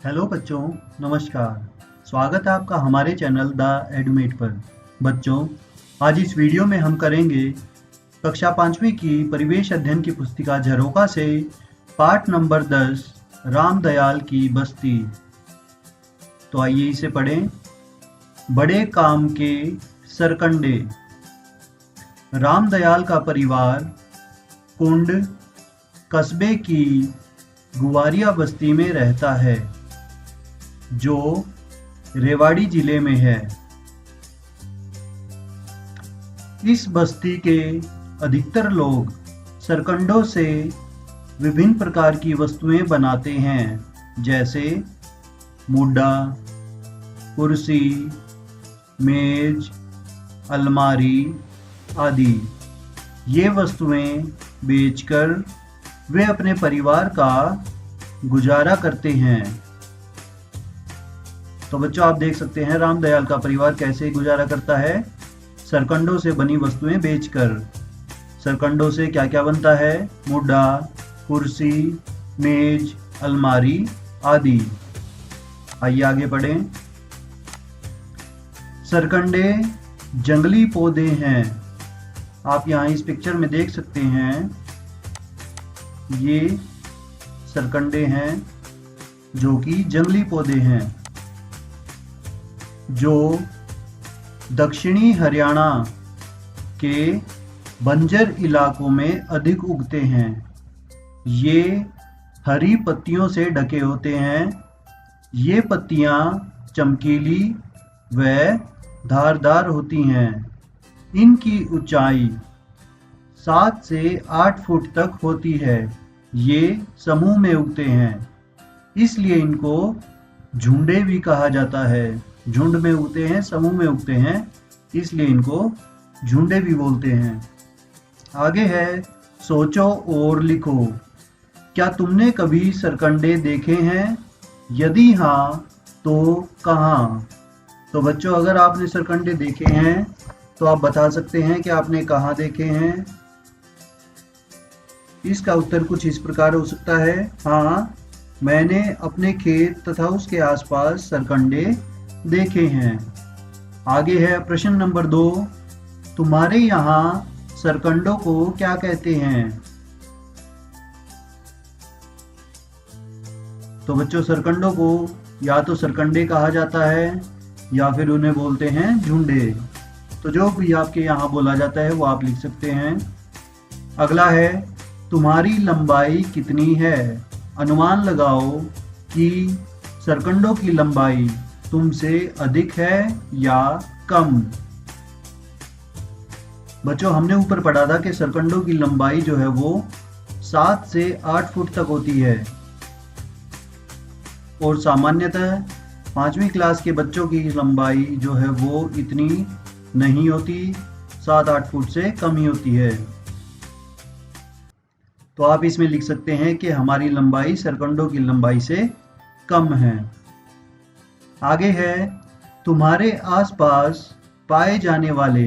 Hello बच्चों, नमस्कार। स्वागत है आपका हमारे चैनल द एडुमेट पर। बच्चों, आज इस वीडियो में हम करेंगे कक्षा 5वीं की परिवेश अध्ययन की पुस्तिका झरोखा से पाठ नंबर 10 रामदयाल की बस्ती। तो आइए इसे पढ़ें। बड़े काम के सरकंडे। रामदयाल का परिवार कुंड कस्बे की गुवारिया बस्ती में रहता है, जो रेवाड़ी जिले में है। इस बस्ती के अधिकतर लोग सरकंडों से विभिन्न प्रकार की वस्तुएं बनाते हैं, जैसे मुड्डा, कुर्सी, मेज, अलमारी आदि। ये वस्तुएं बेचकर वे अपने परिवार का गुजारा करते हैं। तो बच्चों, आप देख सकते हैं रामदयाल का परिवार कैसे गुजारा करता है। सरकंडों से बनी वस्तुएं बेचकर। सरकंडों से क्या क्या बनता है? मुड्डा, कुर्सी, मेज, अलमारी आदि। आइए आगे बढ़ें। सरकंडे जंगली पौधे हैं। आप यहाँ इस पिक्चर में देख सकते हैं, ये सरकंडे हैं जो कि जंगली पौधे हैं, जो दक्षिणी हरियाणा के बंजर इलाकों में अधिक उगते हैं। ये हरी पत्तियों से ढके होते हैं। ये पत्तियां चमकीली व धारदार होती हैं। इनकी ऊंचाई 7 से 8 फुट तक होती है। ये समूह में उगते हैं, इसलिए इनको झुंडे भी कहा जाता है। झुंड में उगते हैं, समूह में उगते हैं, इसलिए इनको झुंडे भी बोलते हैं। आगे है, सोचो और लिखो। क्या तुमने कभी सरकंडे देखे हैं? यदि हाँ, तो कहाँ? तो बच्चों, अगर आपने सरकंडे देखे हैं तो आप बता सकते हैं कि आपने कहाँ देखे हैं। इसका उत्तर कुछ इस प्रकार हो सकता है। हाँ, मैंने अपने खेत तथा उसके आसपास सरकंडे देखे हैं। आगे है प्रश्न नंबर 2। तुम्हारे यहाँ सरकंडों को क्या कहते हैं? तो बच्चों, सरकंडों को या तो सरकंडे कहा जाता है या फिर उन्हें बोलते हैं झुंडे। तो जो भी आपके यहाँ बोला जाता है वो आप लिख सकते हैं। अगला है, तुम्हारी लंबाई कितनी है? अनुमान लगाओ कि सरकंडों की लंबाई तुमसे अधिक है या कम। बच्चों, हमने ऊपर पढ़ा था कि सरकंडों की लंबाई जो है वो 7 से 8 फुट तक होती है, और सामान्यतः 5वीं क्लास के बच्चों की लंबाई जो है वो इतनी नहीं होती, 7-8 फुट से कम ही होती है। तो आप इसमें लिख सकते हैं कि हमारी लंबाई सरकंडों की लंबाई से कम है। आगे है, तुम्हारे आसपास पाए जाने वाले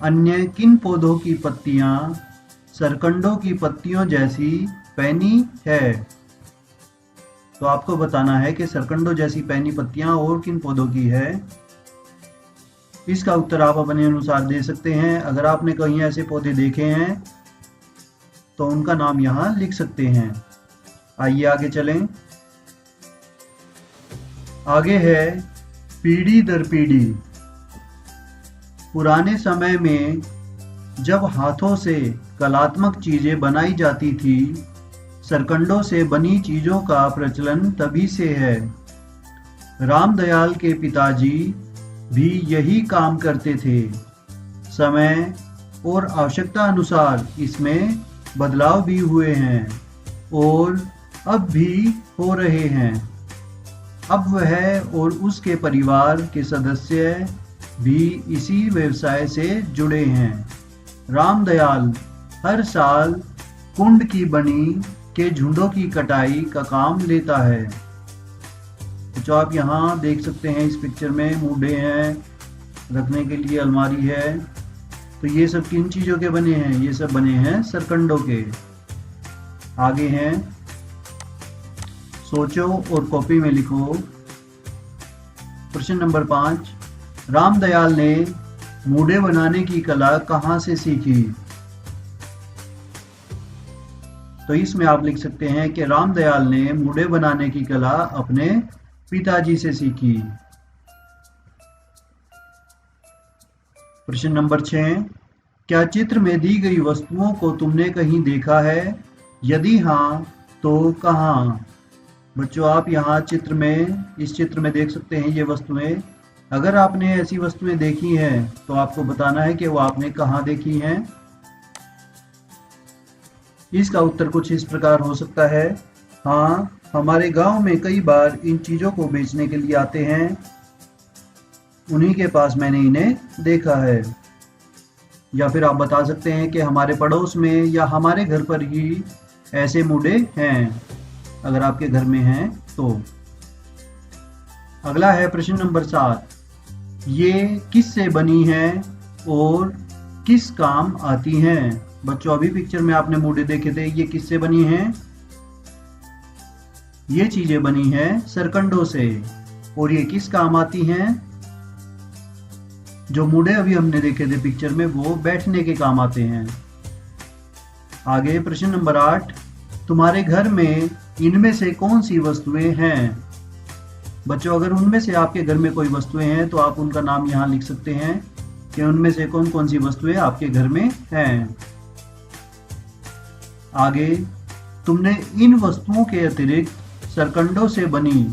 अन्य किन पौधों की पत्तियां सरकंडों की पत्तियों जैसी पैनी है? तो आपको बताना है कि सरकंडों जैसी पैनी पत्तियां और किन पौधों की है। इसका उत्तर आप अपने अनुसार दे सकते हैं। अगर आपने कहीं ऐसे पौधे देखे हैं तो उनका नाम यहाँ लिख सकते हैं। आइए आगे चलें। आगे है, पीढ़ी दर पीढ़ी। पुराने समय में जब हाथों से कलात्मक चीजें बनाई जाती थी, सरकंडों से बनी चीजों का प्रचलन तभी से है। रामदयाल के पिताजी भी यही काम करते थे। समय और आवश्यकता अनुसार इसमें बदलाव भी हुए हैं और अब भी हो रहे हैं। अब वह और उसके परिवार के सदस्य भी इसी व्यवसाय से जुड़े हैं। रामदयाल हर साल कुंड की बनी के झुंडों की कटाई का काम लेता है। जो आप यहाँ देख सकते हैं इस पिक्चर में, मुड्डे हैं, रखने के लिए अलमारी है। तो ये सब किन चीज़ों के बने हैं? ये सब बने हैं सरकंडों के। आगे हैं, सोचो और कॉपी में लिखो। प्रश्न नंबर 5, रामदयाल ने मूढ़े बनाने की कला कहाँ से सीखी? तो इसमें आप लिख सकते हैं कि रामदयाल ने मूढ़े बनाने की कला अपने पिताजी से सीखी। प्रश्न नंबर 6, क्या चित्र में दी गई वस्तुओं को तुमने कहीं देखा है? यदि हाँ तो कहाँ? बच्चों आप यहाँ इस चित्र में देख सकते हैं ये वस्तुएं। अगर आपने ऐसी वस्तुएं देखी हैं तो आपको बताना है कि वो आपने कहाँ देखी हैं। इसका उत्तर कुछ इस प्रकार हो सकता है, हाँ हमारे गांव में कई बार इन चीज़ों को बेचने के लिए आते हैं, उन्हीं के पास मैंने इन्हें देखा है। या फिर आप बता सकते हैं कि हमारे पड़ोस में या हमारे घर पर ही ऐसे मूढ़े हैं, अगर आपके घर में हैं तो। अगला है प्रश्न नंबर 7, ये किससे बनी है और किस काम आती हैं? बच्चों अभी पिक्चर में आपने मूढ़े देखे थे, ये किससे बनी हैं? ये चीजें बनी हैं सरकंडों से। और ये किस काम आती हैं? जो मूढ़े अभी हमने देखे थे पिक्चर में वो बैठने के काम आते हैं। आगे प्रश्न नंबर 8, तुम्हारे घर में इनमें से कौन सी वस्तुएं हैं? बच्चों अगर उनमें से आपके घर में कोई वस्तुएं हैं तो आप उनका नाम यहाँ लिख सकते हैं कि उनमें से कौन कौन सी वस्तुएं आपके घर में हैं। आगे, तुमने इन वस्तुओं के अतिरिक्त सरकंडों से बनी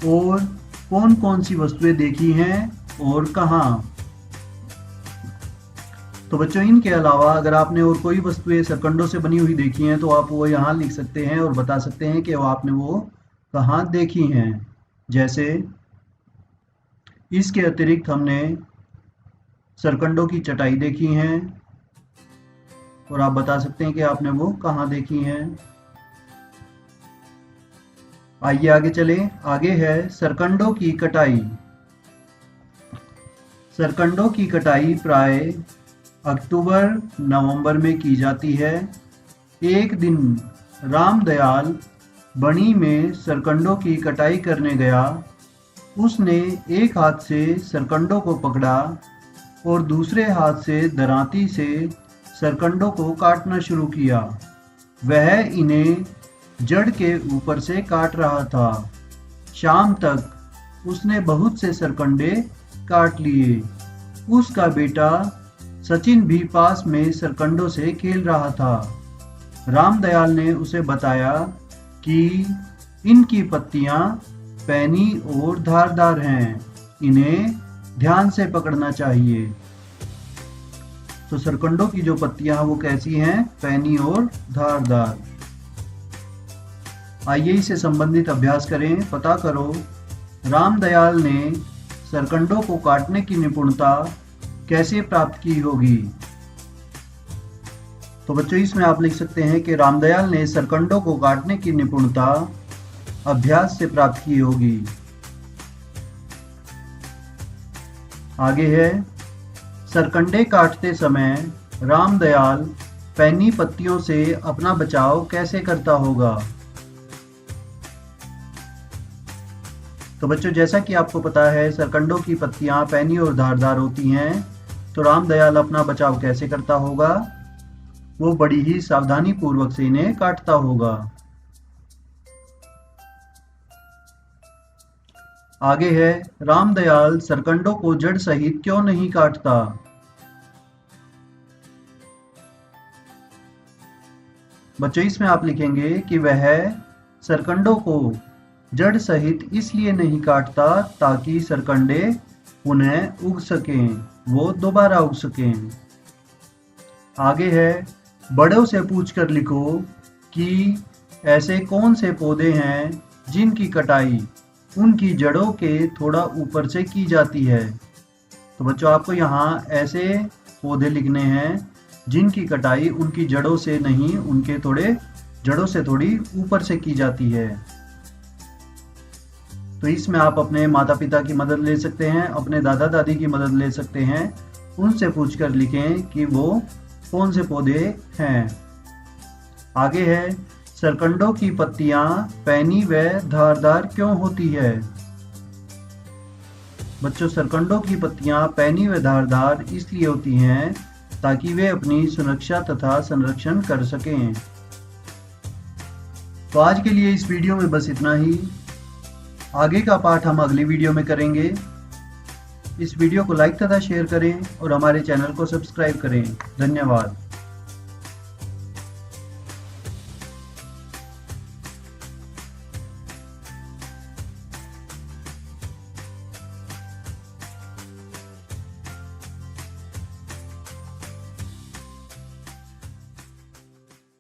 और कौन कौन सी वस्तुएं देखी हैं और कहाँ? तो बच्चों इनके अलावा अगर आपने और कोई वस्तुएं सरकंडों से बनी हुई देखी हैं तो आप वो यहाँ लिख सकते हैं और बता सकते हैं कि वो आपने वो कहाँ देखी हैं। जैसे इसके अतिरिक्त हमने सरकंडों की चटाई देखी हैं और आप बता सकते हैं कि आपने वो कहाँ देखी हैं। आइए आगे चले। आगे है सरकंडों की कटाई। सरकंडों की कटाई प्राय अक्टूबर नवंबर में की जाती है। एक दिन रामदयाल बनी में सरकंडों की कटाई करने गया। उसने एक हाथ से सरकंडों को पकड़ा और दूसरे हाथ से दरांती से सरकंडों को काटना शुरू किया। वह इन्हें जड़ के ऊपर से काट रहा था। शाम तक उसने बहुत से सरकंडे काट लिए। उसका बेटा सचिन भी पास में सरकंडों से खेल रहा था। रामदयाल ने उसे बताया कि इनकी पत्तियां पैनी और धारदार हैं, इन्हें ध्यान से पकड़ना चाहिए। तो सरकंडों की जो पत्तियां हैं वो कैसी हैं? पैनी और धारदार। आइए इससे संबंधित अभ्यास करें। पता करो रामदयाल ने सरकंडों को काटने की निपुणता कैसे प्राप्त की होगी? तो बच्चों इसमें आप लिख सकते हैं कि रामदयाल ने सरकंडों को काटने की निपुणता अभ्यास से प्राप्त की होगी। आगे है सरकंडे काटते समय रामदयाल पैनी पत्तियों से अपना बचाव कैसे करता होगा? तो बच्चों जैसा कि आपको पता है सरकंडों की पत्तियां पैनी और धारदार होती हैं, तो रामदयाल अपना बचाव कैसे करता होगा? वो बड़ी ही सावधानी पूर्वक से इन्हें काटता होगा। आगे है रामदयाल सरकंडों को जड़ सहित क्यों नहीं काटता? बच्चों इसमें आप लिखेंगे कि वह सरकंडों को जड़ सहित इसलिए नहीं काटता ताकि सरकंडे पुनः उग सकें, वो दोबारा उग सकें। आगे है बड़ों से पूछकर लिखो कि ऐसे कौन से पौधे हैं जिनकी कटाई उनकी जड़ों के थोड़ा ऊपर से की जाती है। तो बच्चों आपको यहाँ ऐसे पौधे लिखने हैं जिनकी कटाई उनकी जड़ों से नहीं, उनके थोड़े जड़ों से थोड़ी ऊपर से की जाती है। तो इसमें आप अपने माता पिता की मदद ले सकते हैं, अपने दादा दादी की मदद ले सकते हैं, उनसे पूछकर लिखें कि वो कौन से पौधे हैं। आगे है सरकंडों की पत्तियां पैनी व धारदार क्यों होती है? बच्चों, सरकंडों की पत्तियां पैनी व धारदार इसलिए होती हैं ताकि वे अपनी सुरक्षा तथा संरक्षण कर सकें। तो आज के लिए इस वीडियो में बस इतना ही। आगे का पाठ हम अगली वीडियो में करेंगे। इस वीडियो को लाइक तथा शेयर करें और हमारे चैनल को सब्सक्राइब करें। धन्यवाद।